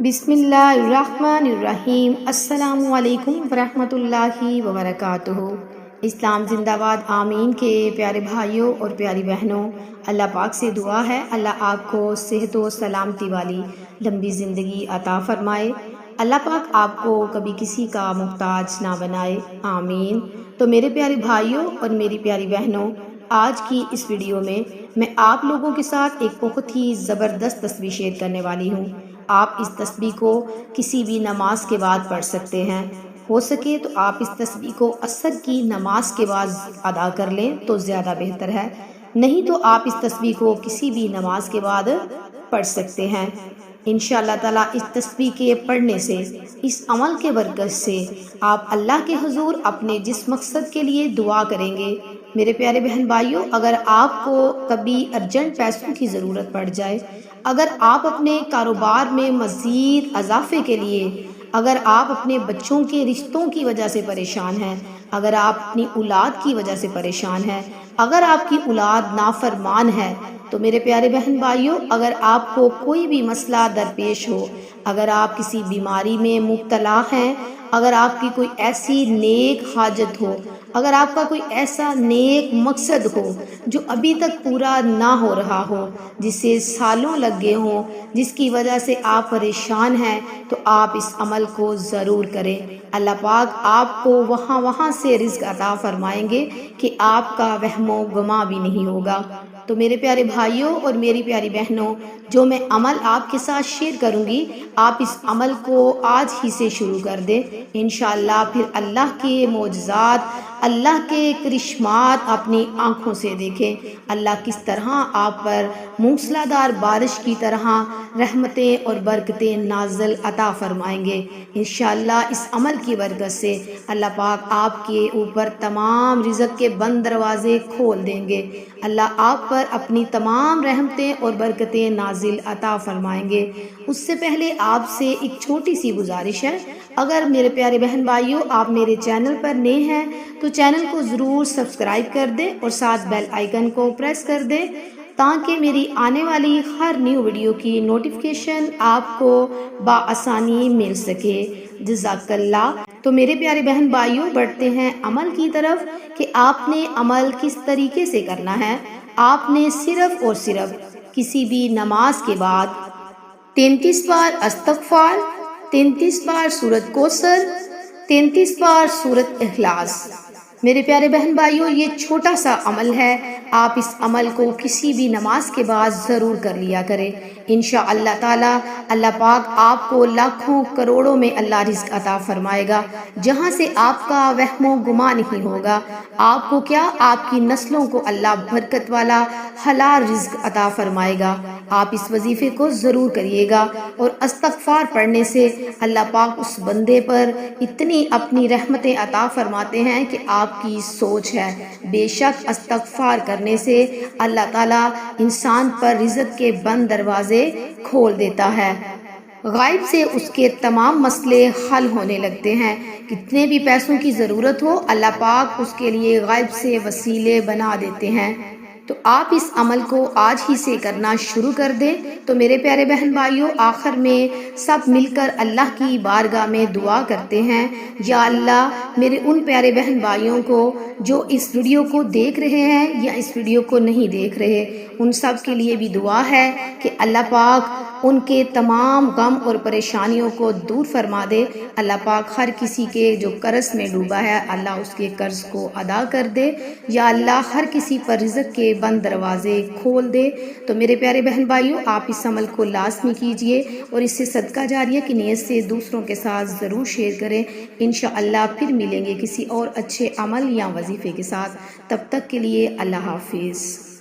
بسم اللہ الرحمن الرحیم۔ السلام علیکم ورحمۃ اللہ وبرکاتہ۔ اسلام زندہ باد۔ آمین کے پیارے بھائیوں اور پیاری بہنوں، اللہ پاک سے دعا ہے اللہ آپ کو صحت و سلامتی والی لمبی زندگی عطا فرمائے۔ اللہ پاک آپ کو کبھی کسی کا محتاج نہ بنائے، آمین۔ تو میرے پیارے بھائیوں اور میری پیاری بہنوں، آج کی اس ویڈیو میں آپ لوگوں کے ساتھ ایک بہت ہی زبردست تسبیح شیئر کرنے والی ہوں۔ آپ اس تسبیح کو کسی بھی نماز کے بعد پڑھ سکتے ہیں۔ ہو سکے تو آپ اس تسبیح کو عصر کی نماز کے بعد ادا کر لیں تو زیادہ بہتر ہے، نہیں تو آپ اس تسبیح کو کسی بھی نماز کے بعد پڑھ سکتے ہیں۔ انشاءاللہ تعالیٰ اس تسبیح کے پڑھنے سے، اس عمل کے برکت سے آپ اللہ کے حضور اپنے جس مقصد کے لیے دعا کریں گے، میرے پیارے بہن بھائیوں، اگر آپ کو کبھی ارجنٹ پیسوں کی ضرورت پڑ جائے، اگر آپ اپنے کاروبار میں مزید اضافے کے لیے، اگر آپ اپنے بچوں کے رشتوں کی وجہ سے پریشان ہیں، اگر آپ اپنی اولاد کی وجہ سے پریشان ہیں، اگر آپ کی اولاد نافرمان ہے، تو میرے پیارے بہن بھائیوں، اگر آپ کو کوئی بھی مسئلہ درپیش ہو، اگر آپ کسی بیماری میں مبتلا ہیں، اگر آپ کی کوئی ایسی نیک حاجت ہو، اگر آپ کا کوئی ایسا نیک مقصد ہو جو ابھی تک پورا نہ ہو رہا ہو، جس سے سالوں لگ گئے ہوں، جس کی وجہ سے آپ پریشان ہیں، تو آپ اس عمل کو ضرور کریں۔ اللہ پاک آپ کو وہاں سے رزق عطا فرمائیں گے کہ آپ کا وہم و گما بھی نہیں ہوگا۔ تو میرے پیارے بھائیوں اور میری پیاری بہنوں، جو میں عمل آپ کے ساتھ شیئر کروں گی، آپ اس عمل کو آج ہی سے شروع کر دیں۔ انشاءاللہ پھر اللہ کے معجزات، اللہ کے کرشمات اپنی آنکھوں سے دیکھیں۔ اللہ کس طرح آپ پر موسلا دھار بارش کی طرح رحمتیں اور برکتیں نازل عطا فرمائیں گے۔ انشاءاللہ اس عمل کی برکت سے اللہ پاک آپ کے اوپر تمام رزق کے بند دروازے کھول دیں گے۔ اللہ آپ پر اپنی تمام رحمتیں اور برکتیں نازل عطا فرمائیں گے۔ اس سے پہلے آپ سے ایک چھوٹی سی گزارش ہے، اگر میرے پیارے بہن بھائیوں آپ میرے چینل پر نئے ہیں تو چینل کو ضرور سبسکرائب کر دیں اور ساتھ بیل آئیکن کو پریس کر دیں تاکہ میری آنے والی ہر نیو ویڈیو کی نوٹیفیکیشن آپ کو بآسانی مل سکے۔ جزاک اللہ۔ تو میرے پیارے بہن بھائیوں، بڑھتے ہیں عمل کی طرف کہ آپ نے عمل کس طریقے سے کرنا ہے۔ آپ نے صرف اور صرف کسی بھی نماز کے بعد 33 بار استغفار، 33 بار سورۃ کوثر، 33 بار سورۃ اخلاص۔ میرے پیارے بہن بھائیوں، یہ چھوٹا سا عمل ہے، آپ اس عمل کو کسی بھی نماز کے بعد ضرور کر لیا کریں۔ انشاءاللہ تعالی اللہ پاک آپ کو لاکھوں کروڑوں میں اللہ رزق عطا فرمائے گا، جہاں سے آپ کا وہم و گما نہیں ہوگا۔ آپ کو کیا، آپ کی نسلوں کو اللہ برکت والا حلال رزق عطا فرمائے گا۔ آپ اس وظیفے کو ضرور کریے گا، اور استغفار پڑھنے سے اللہ پاک اس بندے پر اتنی اپنی رحمتیں عطا فرماتے ہیں کہ آپ کی سوچ ہے۔ بے شک استغفار کرنے سے اللہ تعالیٰ انسان پر رزق کے بند دروازے کھول دیتا ہے، غائب سے اس کے تمام مسئلے حل ہونے لگتے ہیں۔ کتنے بھی پیسوں کی ضرورت ہو، اللہ پاک اس کے لیے غائب سے وسیلے بنا دیتے ہیں۔ تو آپ اس عمل کو آج ہی سے کرنا شروع کر دیں۔ تو میرے پیارے بہن بھائیوں، آخر میں سب مل کر اللہ کی بارگاہ میں دعا کرتے ہیں، یا اللہ میرے ان پیارے بہن بھائیوں کو جو اس ویڈیو کو دیکھ رہے ہیں یا اس ویڈیو کو نہیں دیکھ رہے، ان سب کے لیے بھی دعا ہے کہ اللہ پاک ان کے تمام غم اور پریشانیوں کو دور فرما دے۔ اللہ پاک ہر کسی کے جو قرض میں ڈوبا ہے، اللہ اس کے قرض کو ادا کر دے، یا اللہ ہر کسی پر رزق کے بند دروازے کھول دے۔ تو میرے پیارے بہن بھائیوں، آپ اس عمل کو لازمی کیجئے اور اس سے صدقہ جاریہ کی نیت سے دوسروں کے ساتھ ضرور شیئر کریں۔ انشاءاللہ پھر ملیں گے کسی اور اچھے عمل یا وظیفے کے ساتھ۔ تب تک کے لیے اللہ حافظ۔